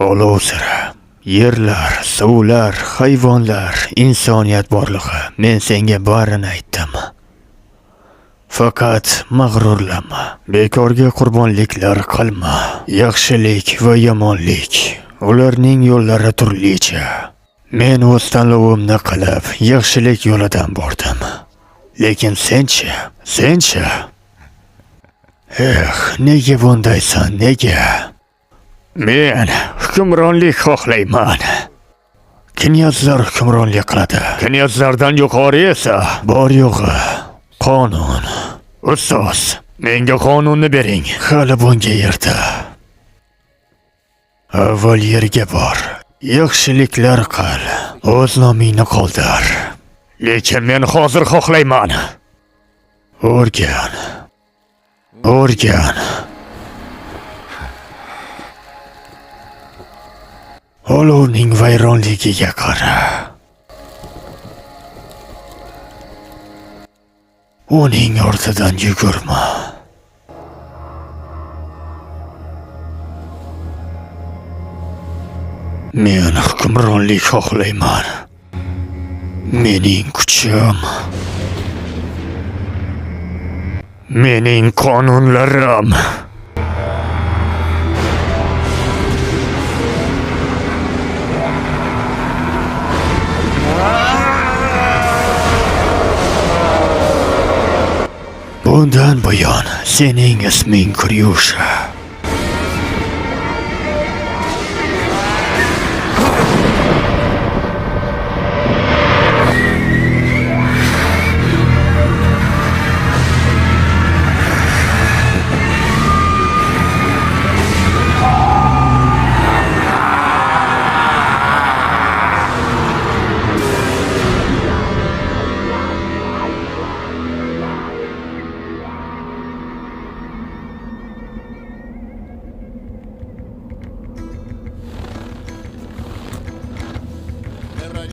Olov siri, yerlar, suvlar, hayvonlar, insoniyat borlig'i. Men senga barini aytdim. Faqat mag'rurlanma. Bekorga qurbonliklar qilma. Yaxshilik va yomonlik, ularning yo'llari turlicha. Men o'z tanlovimni qilib, yaxshilik yo'lidan bordim. Lekin senchi? Nega bundaysan, nega? Men hukmronlik xohlayman. Knyazlar hukmronlik qiladi. Knyazlardan yuqori esa bor yo'g'i qonun. Ustoz, menga qonunni bering. Hali bunga erta. Avval yerga bor. Yaxshiliklar qil. O'z nomingni qoldir. Lekin men hozir xohlayman. O'rgan. Olovning vayronligiga qara. Uning ortidan yugurma. Men hukmronlik xohlayman. Mening kuchim, mening qonunlarim. Bundan buyon sening isming Kuryusha.